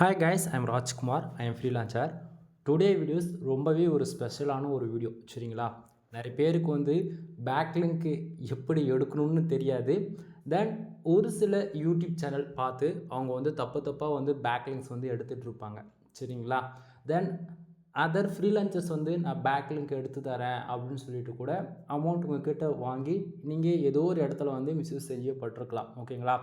Hi guys, I'm Rajkumar. I am freelancer. Today videos ரொம்பவே ஒரு ஸ்பெஷலான ஒரு வீடியோ. சரிங்களா? நிறைய பேருக்கு பேக்லிங்க்கு எப்படி எடுக்கணும்னு தெரியாது. தென் ஒரு சில யூடியூப் சேனல் பார்த்து அவங்க தப்பாக பேக்லிங்ஸ் எடுத்துகிட்டு இருப்பாங்க. சரிங்களா? தென் அதர் ஃப்ரீலான்சர்ஸ் நான் பேக்லிங்க் எடுத்து தரேன் அப்படின்னு சொல்லிட்டு கூட அமௌண்ட் உங்கள்கிட்ட வாங்கி நீங்கள் ஏதோ ஒரு இடத்துல மிஸ்யூஸ் செய்யப்பட்டிருக்கலாம். ஓகேங்களா?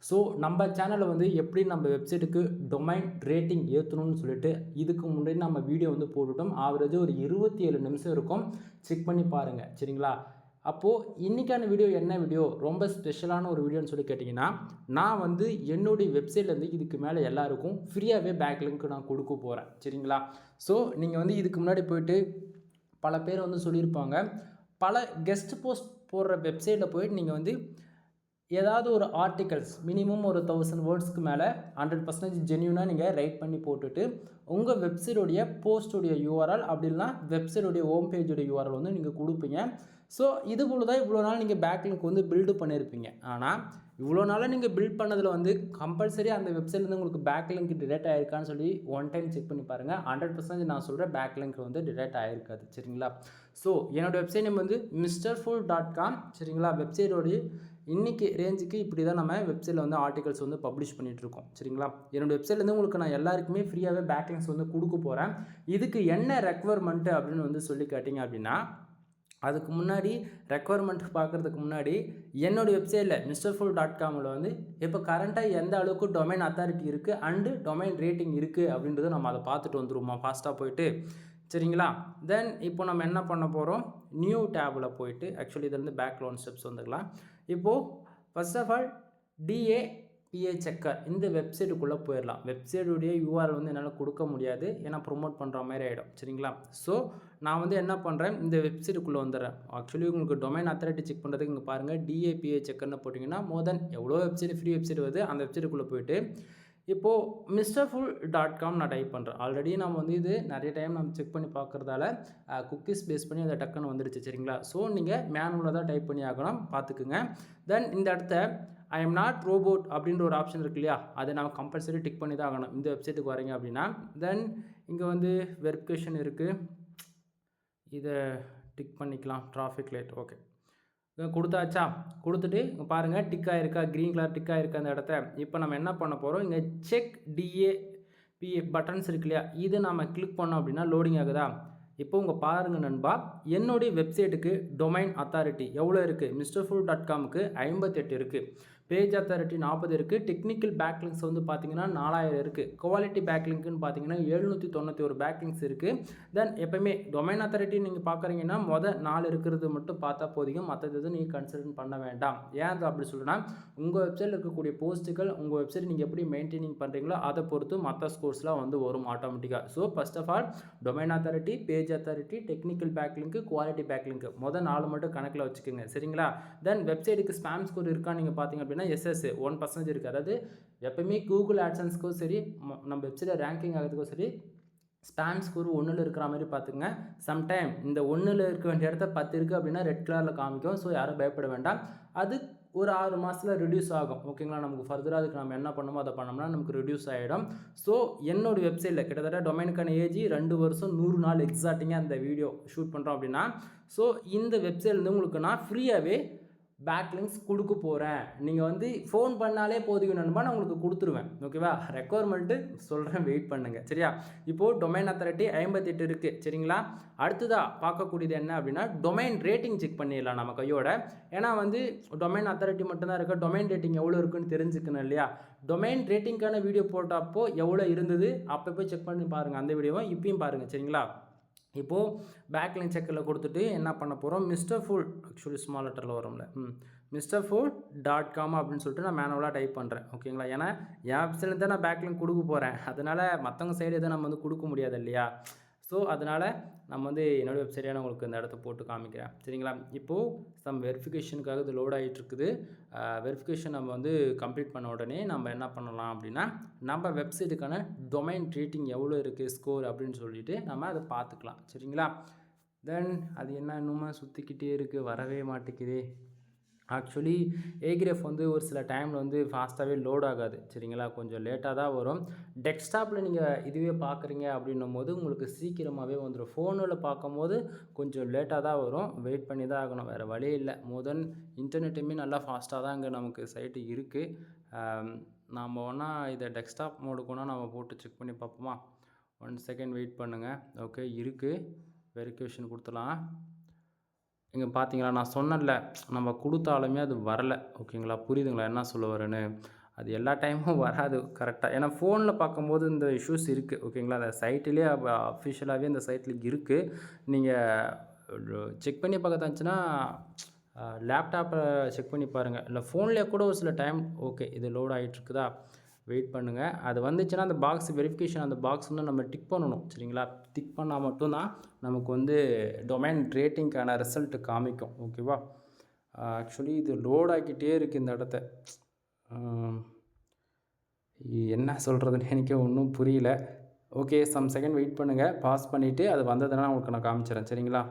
ஸோ நம்ம சேனலில் எப்படி நம்ம வெப்சைட்டுக்கு டொமைன் ரேட்டிங் ஏற்றணும்னு சொல்லிட்டு இதுக்கு முன்னாடி நம்ம வீடியோ போட்டுவிட்டோம். ஆவரேஜ் ஒரு 27 நிமிஷம் இருக்கும். செக் பண்ணி பாருங்கள். சரிங்களா? அப்போது இன்றைக்கான வீடியோ என்ன வீடியோ, ரொம்ப ஸ்பெஷலான ஒரு வீடியோன்னு சொல்லி கேட்டிங்கன்னா, நான் என்னுடைய வெப்சைட்லேருந்து இதுக்கு மேலே எல்லாருக்கும் ஃப்ரீயாகவே பேக்லிங்க் நான் கொடுக்க போகிறேன். சரிங்களா? ஸோ நீங்கள் இதுக்கு முன்னாடி போய்ட்டு பல பேர் சொல்லியிருப்பாங்க, பல கெஸ்ட் போஸ்ட் போடுற வெப்சைட்டில் போய்ட்டு நீங்கள் ஏதாவது ஒரு ஆர்டிகல்ஸ் மினிமம் ஒரு 1000 வேர்ட்ஸ்க்கு மேலே 100% ஜென்யூனாக நீங்கள் ரைட் பண்ணி போட்டுட்டு உங்கள் வெப்சைட்டுடைய போஸ்ட்டுடைய யூஆர்எல் அப்படி இல்லைனா வெப்சைட்டுடைய ஹோம் பேஜுடைய யூஆர்எல் நீங்கள் கொடுப்பீங்க. ஸோ இது போல தான் இவ்வளோ நாள் நீங்கள் பேக்லிங்க் பில்டு பண்ணியிருப்பீங்க. ஆனால் இவ்வளோ நாளாக நீங்கள் பில்ட் பண்ணதில் கம்பல்சரி அந்த வெப்சைட்லேருந்து உங்களுக்கு பேக்லிங்க் டிடெக்ட் ஆகிருக்கான்னு சொல்லி ஒன் டைம் செக் பண்ணி பாருங்கள். 100% நான் சொல்கிறேன் பேக்லிங்க் டிடெக்ட் ஆகிருக்காது. சரிங்களா? ஸோ என்னோடய வெப்சைட் நேம் mrfull.com. சரிங்களா? வெப்சைட்டோடைய இன்றைக்கி ரேஞ்சுக்கு இப்படி தான் நம்ம வெப்சைட்டில் ஆர்டிகல்ஸ் பப்ளிஷ் பண்ணிகிட்ருக்கோம். சரிங்களா? என்னோடய வெப்சைட்லேருந்து உங்களுக்கு நான் எல்லாருக்குமே ஃப்ரீயாகவே பேக்லிங்ஸ் கொடுக்க போகிறேன். இதுக்கு என்ன ரெக்குவயர்மெண்ட்டு அப்படின்னு சொல்லி கேட்டிங்க அப்படின்னா, அதுக்கு முன்னாடி ரெக்குவயர்மெண்ட் பார்க்குறதுக்கு முன்னாடி என்னோடய வெப்சைட்டில் mrfull.comல இப்போ கரண்ட்டாக எந்த அளவுக்கு டொமைன் அத்தாரிட்டி இருக்குது அண்டு டொமைன் ரேட்டிங் இருக்குது அப்படின்றத நம்ம அதை பார்த்துட்டு வந்துடுவோமா ஃபாஸ்ட்டாக போயிட்டு. சரிங்களா? தென் இப்போ நம்ம என்ன பண்ண போகிறோம், நியூ டேபில் போயிட்டு ஆக்சுவலி இதிலேருந்து பேக் லோன் ஸ்டெப்ஸ் வந்துக்கலாம். இப்போது first of all DAPA checker இந்த வெப்சைட்டுக்குள்ளே போயிடலாம். வெப்சைட்டுடைய யூஆர்எல் என்னால் கொடுக்க முடியாது, ஏன்னா ப்ரொமோட் பண்ணுற மாதிரி ஆகிடும். சரிங்களா? ஸோ நான் என்ன பண்ணுறேன், இந்த வெப்சைட்டுக்குள்ளே வந்துடுறேன். ஆக்சுவலி உங்களுக்கு டொமைன் அத்தாரிட்டி செக் பண்ணுறதுக்கு இங்கே பாருங்கள், டிஏபிஏ செக்கர்னு போட்டிங்கன்னா மோர் தென் எவ்வளோ வெப்சைட் ஃப்ரீ வெப்சைட் வருது. அந்த வெப்சைட்டுக்குள்ளே போயிட்டு இப்போது mrfull.com நான் டைப் பண்ணுறேன். ஆல்ரெடி நம்ம இது நிறைய டைம் நம்ம செக் பண்ணி பார்க்குறதால குக்கீஸ் பேஸ் பண்ணி அதை டக்குன்னு வந்துடுச்சு. சரிங்களா? ஸோ நீங்கள் மேனுவலாக தான் டைப் பண்ணி ஆகணும், பார்த்துக்குங்க. தென் இந்த இடத்த ஐ எம் நாட் ரோபோட் அப்படின்ற ஒரு ஆப்ஷன் இருக்கு இல்லையா, அதை நம்ம கம்பல்சரி டிக் பண்ணி தான் ஆகணும் இந்த வெப்சைட்டுக்கு வரீங்க அப்படின்னா. தென் இங்கே வெரிஃபிகேஷன் இருக்குது, இதை டிக் பண்ணிக்கலாம். டிராஃபிக் லைட் ஓகே கொடுத்தாச்சா? கொடுத்துட்டு இங்கே பாருங்கள் டிக் ஆகிருக்கா, க்ரீன் கலர் டிக் ஆகிருக்கா அந்த இடத்த. இப்போ நம்ம என்ன பண்ண போகிறோம், இங்கே செக் டிஏபிஏ பட்டன்ஸ் இருக்கு இல்லையா, இது நம்ம கிளிக் பண்ணோம் அப்படின்னா லோடிங் ஆகுதா. இப்போ உங்கள் பாருங்கள் நண்பா, என்னுடைய வெப்சைட்டுக்கு டொமைன் அத்தாரிட்டி எவ்வளோ இருக்குது, mrfull.comக்கு 58 இருக்குது, பேஜ் அத்தாரிட்டி 40 இருக்குது, டெக்னிக்கல் பேக்லிங்ஸ் பார்த்தீங்கன்னா 4000 இருக்குது, குவாலிட்டி பேக்லிங்க்னு பார்த்தீங்கன்னா 791 பேக்லிங்ஸ் இருக்குது. தென் எப்போயுமே டொமைன் அத்தாரிட்டி நீங்கள் பார்க்குறீங்கன்னா மொதல் 4 இருக்கிறது மட்டும் பார்த்தா போதிக்கும், மற்றது எதுவும் நீங்கள் கன்சிடர் பண்ண வேண்டாம். ஏன் அப்படி சொல்லுன்னா, உங்கள் வெப்சைட்டில் இருக்கக்கூடிய போஸ்ட்டுகள் உங்கள் வெப்சைட் நீங்கள் எப்படி மெயின்டைனிங் பண்ணுறீங்களோ அதை பொறுத்து மற்ற ஸ்கோர்ஸ்லாம் வரும் ஆட்டோமேட்டிக்காக. So first of all domain authority, page authority, technical backlink, quality backlink மொதல் 4 மட்டும் கணக்கில் வச்சுக்கோங்க. சரிங்களா? தென் வெப்சைட்டுக்கு ஸ்பேம் ஸ்கோர் இருக்கா நீங்கள் பார்த்தீங்க அப்படின்னா எஸ்எஸ் 1% இருக்குது. அதாவது எப்பவுமே கூகுள் ஆட்சன்ஸ்க்கும் சரி நம்ம வெப்சைட்டில் ரேங்கிங் ஆகிறதுக்கும் சரி ஸ்பேம் ஸ்கோர் 1ல் இருக்கிற மாதிரி பார்த்துங்க. சம்டைம் இந்த 1ல் இருக்க வேண்டிய இடத்த 10 இருக்குது அப்படின்னா ரெட் கலரில் காமிக்கும். ஸோ யாரும் பயப்பட வேண்டாம். அது ஒரு 6 மாதத்தில் ரெடியூஸ் ஆகும். ஓகேங்களா? நமக்கு ஃபர்தராக அதுக்கு நம்ம என்ன பண்ணணுமோ அதை பண்ணோம்னா நமக்கு ரெடியூஸ் ஆகிடும். ஸோ என்னோடய வெப்சைட்டில் கிட்டத்தட்ட டொமைனுக்கான ஏஜ் 2 வருஷம் 100 நாள் எக்ஸாக்டிங்காக அந்த வீடியோ ஷூட் பண்ணுறோம் அப்படின்னா, ஸோ இந்த வெப்சைட்லேருந்து உங்களுக்கு நான் ஃப்ரீயாகவே பேக்லிங்க்ஸ் கொடுக்க போகிறேன். நீங்கள் ஃபோன் பண்ணாலே போதும் நண்பா, நான் உங்களுக்கு கொடுத்துருவேன். ஓகேவா? ரெக்குவயர்மெண்ட்டு சொல்கிறேன், வெயிட் பண்ணுங்கள். சரியா? இப்போது டொமைன் அத்தாரிட்டி 58 இருக்குது. சரிங்களா? அடுத்ததாக பார்க்கக்கூடியது என்ன அப்படின்னா, டொமைன் ரேட்டிங் செக் பண்ணிடலாம் நம்ம கையோட. ஏன்னா டொமைன் அத்தாரிட்டி மட்டும்தான் இருக்குது, டொமைன் ரேட்டிங் எவ்வளோ இருக்குன்னு தெரிஞ்சுக்கணும் இல்லையா? டொமைன் ரேட்டிங்கான வீடியோ போட்டப்போ எவ்வளோ இருந்தது அப்போ போய் செக் பண்ணி பாருங்கள். அந்த வீடியோவை இப்பயும் பாருங்கள். சரிங்களா? இப்போது பேக்லிங்க் செக்கில் கொடுத்துட்டு என்ன பண்ண போகிறோம், mrfull ஆக்சுவலி ஸ்மால் லெட்டரில் வரும்ல, mrfull.com அப்படின்னு சொல்லிட்டு நான் மேனுவலாக டைப் பண்ணுறேன். ஓகேங்களா? ஏன்னா என் வெப்சைட்லேருந்து தான் நான் பேக்லிங்க் கொடுக்க போகிறேன். அதனால் மற்றவங்க சைடு எதுவும் நம்ம கொடுக்க முடியாது இல்லையா? ஸோ அதனால் நம்ம என்னோடய வெப்சைட்டே நான் உங்களுக்கு இந்த இடத்த போட்டு காமிக்கிறேன். சரிங்களா? இப்போது சம் வெரிஃபிகேஷனுக்காக இது லோட் ஆகிட்டுருக்குது. வெரிஃபிகேஷன் நம்ம கம்ப்ளீட் பண்ண உடனே நம்ம என்ன பண்ணலாம் அப்படின்னா, நம்ம வெப்சைட்டுக்கான டொமைன் ரேட்டிங் எவ்வளோ இருக்குது ஸ்கோர் அப்படின்னு சொல்லிட்டு நம்ம அதை பார்த்துக்கலாம். சரிங்களா? தென் அது என்ன இன்னுமே சுற்றிக்கிட்டே இருக்குது, வரவே மாட்டேங்குது. ஆக்சுவலி ஏகிரேஃப் வந்து ஒரு சில டைமில் வந்து ஃபாஸ்ட்டாகவே லோட் ஆகாது சரிங்களா, கொஞ்சம் லேட்டாக தான் வரும். டெஸ்க்டாப்பில் நீங்கள் இதுவே பார்க்குறீங்க அப்படின்னும் போது உங்களுக்கு சீக்கிரமாகவே வந்துடும். ஃபோனில் பார்க்கும்போது கொஞ்சம் லேட்டாக தான் வரும், வெயிட் பண்ணி தான் ஆகணும், வேறு வழி இல்லை. இன்டர்நெட்டுமே நல்லா ஃபாஸ்ட்டாக தான் இங்கே நமக்கு சைட்டு இருக்குது. நாம் வேணா இதை டெஸ்க்டாப் மோடுக்கு வேணால் நம்ம போட்டு செக் பண்ணி பார்ப்போமா? 1 செகண்ட் வெயிட் பண்ணுங்கள். ஓகே இருக்குது, வெரிஃபிகேஷன் கொடுத்துலாம். இங்கே பார்த்தீங்களா, நான் சொன்னேன்ல நம்ம கொடுத்தாலுமே அது வரலை. ஓகேங்களா, புரியுதுங்களா என்ன சொல்ல வரேன்னு? அது எல்லா டைமும் வராது கரெக்டாக. ஏன்னா ஃபோனில் பார்க்கும்போது இந்த இஷ்யூஸ் இருக்குது. ஓகேங்களா, அந்த சைட்டிலே அஃபிஷியலாகவே இந்த சைட்டில் இருக்குது. நீங்கள் செக் பண்ணி பார்க்கத்தாச்சுன்னா லேப்டாப்பை செக் பண்ணி பாருங்கள், இல்லை ஃபோன்லேயே கூட ஒரு சில டைம் ஓகே இது லோட் ஆகிட்டுருக்குதா, வெயிட் பண்ணுங்கள். அது வந்துச்சுன்னா அந்த பாக்ஸ் வெரிஃபிகேஷன், அந்த பாக்ஸ் வந்து நம்ம டிக் பண்ணணும் சரிங்களா. டிக் பண்ணால் மட்டும்தான் நமக்கு வந்து டொமைன் ரேட்டிங்க்கான ரிசல்ட்டு காமிக்கும். ஓகேவா, ஆக்சுவலி இது லோட் ஆகிக்கிட்டே இருக்குது இந்த இடத்த. என்ன சொல்கிறதுன்னு எனக்கே ஒன்றும் புரியல. ஓகே, சம் செகண்ட் வெயிட் பண்ணுங்கள், பாஸ் பண்ணிவிட்டு அது வந்ததுன்னா உங்களுக்கு நான் காமிச்சிடறேன் சரிங்களா.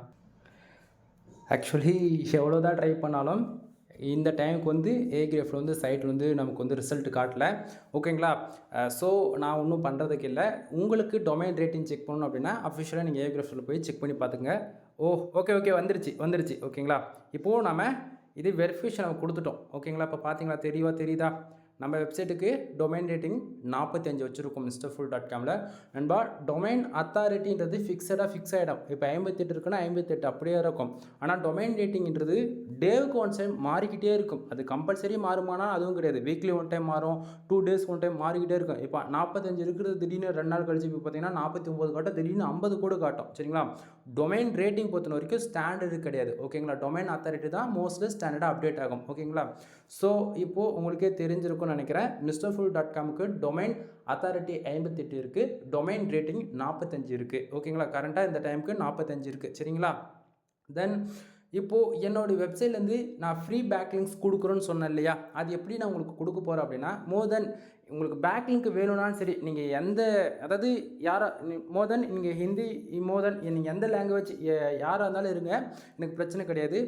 ஆக்சுவலி எவ்வளோ தான் ட்ரை பண்ணாலும் இந்த டைமுக்கு வந்து ஏகிரேஃபில் வந்து சைட்டில் வந்து நமக்கு வந்து ரிசல்ட் காட்டல. ஓகேங்களா, ஸோ நான் ஒன்றும் பண்ணுறதுக்கு இல்லை. உங்களுக்கு டொமைன் ரேட்டிங் செக் பண்ணணும் அப்படின்னா அஃபிஷியலாக நீங்கள் ஏகிரேஃபில் போய் செக் பண்ணி பார்த்துங்க. ஓகே வந்துருச்சு. ஓகேங்களா, இப்போது நம்ம இது வெரிஃபிகேஷன் நம்ம கொடுத்துட்டோம். ஓகேங்களா, இப்போ பார்த்தீங்களா, தெரியுதா? நம்ம வெப்சைட்டுக்கு டொமைன் ரேட்டிங் 45 வச்சுருக்கோம் mrfull.comல. நண்பா, டொமைன் அத்தாரிட்டின்றது ஃபிக்ஸ் ஆகிடும். இப்போ 58 இருக்குன்னா 58 அப்படியே இருக்கும். ஆனால் டொமைன் ரேட்டிங்கிறது டேவுக்கு ஒன் டைம் மாறிக்கிட்டே இருக்கும். அது கம்பல்சரி மாறுமானா அதுவும் கிடையாது. வீக்லி ஒன் டைம் மாறும், 2 days ஒன் டைம் மாறிக்கிட்டே இருக்கும். இப்போ 45 இருக்கிறது திடீர்னு 2 நாள் கழிச்சு இப்போ பார்த்தீங்கன்னா 49 காட்டும், திடீர்னு 50 கூட காட்டும் சரிங்களா. டொமைன் ரேட்டிங் பொறுத்த வரைக்கும் ஸ்டாண்டர்டு கிடையாது. ஓகேங்களா, டொமைன் அத்தாரிட்டி தான் மோஸ்ட்லி ஸ்டாண்டர்டாக அப்டேட் ஆகும். ஓகேங்களா, ஸோ இப்போது உங்களுக்கே தெரிஞ்சிருக்கும்னு நினைக்கிறேன். mrfull.comக்கு டொமைன் அத்தாரிட்டி 58 இருக்குது, டொமைன் ரேட்டிங் 45 இருக்குது. ஓகேங்களா, கரண்ட்டாக இந்த டைமுக்கு 45 இருக்குது சரிங்களா. தென் இப்போது என்னோடய வெப்சைட்லேருந்து நான் ஃப்ரீ பேக்லிங்க்ஸ் கொடுக்குறோன்னு சொன்னேன் இல்லையா, அது எப்படி நான் உங்களுக்கு கொடுக்க போகிறேன் அப்படின்னா, உங்களுக்கு பேக்லிங்க் வேணும்னாலும் சரி, நீங்கள் அதாவது நீங்கள் ஹிந்தி நீங்கள் எந்த லாங்குவேஜ் யாராக இருந்தாலும் இருங்க, எனக்கு பிரச்சனை கிடையாது.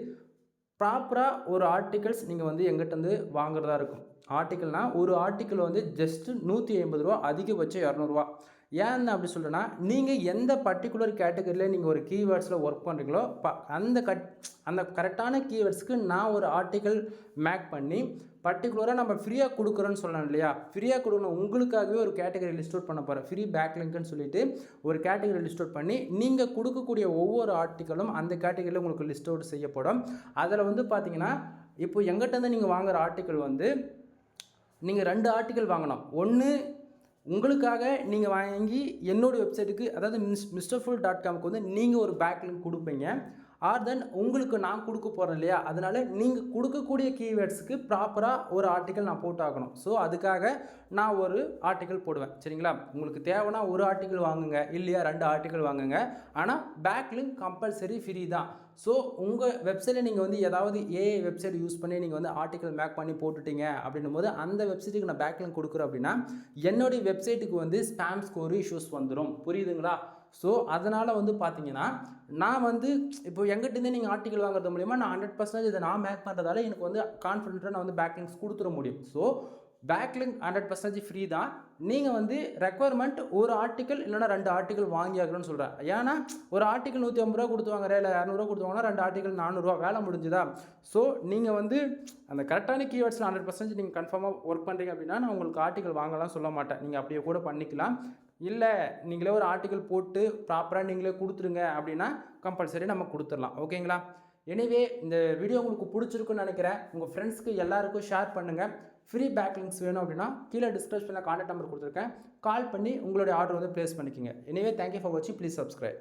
ப்ராப்பராக ஒரு ஆர்டிகல்ஸ் நீங்கள் வந்து எங்கிட்ட வந்து வாங்குறதா இருக்கும். ஆர்டிக்கல்னால் ஒரு ஆர்டிக்கல் வந்து ஜஸ்ட்டு 150 ரூபா, அதிகபட்சம் 200 ரூபா. ஏன் அப்படி சொல்கிறேன்னா, நீங்கள் எந்த பர்டிகுலர் கேட்டகரியில் நீங்கள் ஒரு கீவேர்ட்ஸில் ஒர்க் பண்ணுறீங்களோ அந்த கரெக்டான கீவேர்ட்ஸ்க்கு நான் ஒரு ஆர்டிக்கல் மேக் பண்ணி பர்டிகுலராக நம்ம ஃப்ரீயாக கொடுக்குறோன்னு சொல்லலாம் இல்லையா. ஃப்ரீயாக கொடுக்கணும், உங்களுக்காகவே ஒரு கேட்டகரி லிஸ்ட் அவுட் பண்ண போகிறேன். ஃப்ரீ பேக்லிங்க்னு சொல்லிட்டு ஒரு கேட்டகரி லிஸ்ட் அவுட் பண்ணி நீங்கள் கொடுக்கக்கூடிய ஒவ்வொரு ஆர்டிக்கலும் அந்த கேட்டகரியில் உங்களுக்கு லிஸ்ட் அவுட் செய்யப்படும். அதில் வந்து பார்த்தீங்கன்னா, இப்போ எங்கிட்டேருந்து நீங்கள் வாங்குகிற ஆர்டிக்கல் வந்து நீங்கள் 2 ஆர்டிக்கல் வாங்கணும். ஒன்று உங்களுக்காக நீங்கள் வாங்கி என்னோடய வெப்சைட்டுக்கு, அதாவது mrfull.comக்கு வந்து நீங்கள் ஒரு பேக்லிங்க் கொடுப்பீங்க. தென் உங்களுக்கு நான் கொடுக்க போகிறேன் இல்லையா, அதனால் நீங்கள் கொடுக்கக்கூடிய கீவேர்ட்ஸுக்கு ப்ராப்பராக ஒரு ஆர்டிக்கல் நான் போட்டாகணும். ஸோ அதுக்காக நான் ஒரு ஆர்டிக்கல் போடுவேன் சரிங்களா. உங்களுக்கு தேவைன்னா ஒரு ஆர்டிக்கல் வாங்குங்க, இல்லையா 2 ஆர்டிக்கல் வாங்குங்க. ஆனால் பேக்லிங்க் கம்பல்சரி ஃப்ரீ தான். ஸோ உங்கள் வெப்சைட்டில் நீங்கள் வந்து ஏதாவது ஏஐ வெப்சைட் யூஸ் பண்ணி நீங்கள் வந்து ஆர்டிக்கல் மேக் பண்ணி போட்டுட்டீங்க அப்படின்னும் போது அந்த வெப்சைட்டுக்கு நான் பேக்லிங்க் கொடுக்குறேன் அப்படின்னா என்னுடைய வெப்சைட்டுக்கு வந்து ஸ்பேம் ஸ்கோர் இஷ்யூஸ் வந்துடும். புரியுதுங்களா? ஸோ அதனால் வந்து பார்த்தீங்கன்னா, நான் வந்து இப்போ எங்கிட்டேருந்து நீங்கள் ஆர்டிக்கல் வாங்குறது மூலிமா நான் 100% இதை நான் மேக் பண்ணுறதால எனக்கு வந்து கான்ஃபிடென்ட்டாக நான் வந்து பேக்லிங்க்ஸ் கொடுத்துட முடியும். ஸோ பேக்லிங்க் 100% ஃப்ரீ தான். நீங்கள் வந்து ரெக்குவயர்மெண்ட் ஒரு ஆர்டிக்கல் இல்லைனா 2 ஆர்டிக்கல் வாங்கி ஆகணும்னு சொல்கிறேன். ஏன்னா ஒரு ஆர்டிக்கல் 150 ரூபா கொடுத்து வாங்குறேன், இல்லை 200 கொடுத்து வாங்கினா 2 ஆர்டிக்கல் 400 ரூபா, வேலை முடிஞ்சுதா. ஸோ நீங்கள் வந்து அந்த கரெக்டான கீவேர்ட்ஸில் 100% நீங்கள் கன்ஃபார்மாக ஒர்க் பண்ணுறீங்க அப்படின்னா நான் உங்களுக்கு ஆர்டிக்கல் வாங்கலாம் சொல்ல மாட்டேன். நீங்கள் அப்படியே கூட பண்ணிக்கலாம். இல்லை நீங்களே ஒரு ஆர்டிக்கல் போட்டு ப்ராப்பராக நீங்களே கொடுத்துருங்க அப்படின்னா கம்பல்சரி நம்ம கொடுத்துடலாம். ஓகேங்களா. எனிவே இந்த வீடியோ உங்களுக்கு பிடிச்சிருக்குன்னு நினைக்கிறேன். உங்கள் ஃப்ரெண்ட்ஸ்க்கு எல்லாருக்கும் ஷேர் பண்ணுங்கள். ஃப்ரீ பேக்லிங்க்ஸ் வேணும் அப்படின்னா கீழே டிஸ்கிரிப்ஷனில் கான்டாக்ட் நம்பர் கொடுத்துருக்கேன், கால் பண்ணி உங்களுடைய ஆர்டர் வந்து ப்ளேஸ் பண்ணிக்கோங்க. எனிவே தேங்க்யூ ஃபார் வாட்சிங், ப்ளீஸ் சப்ஸ்கிரைப்.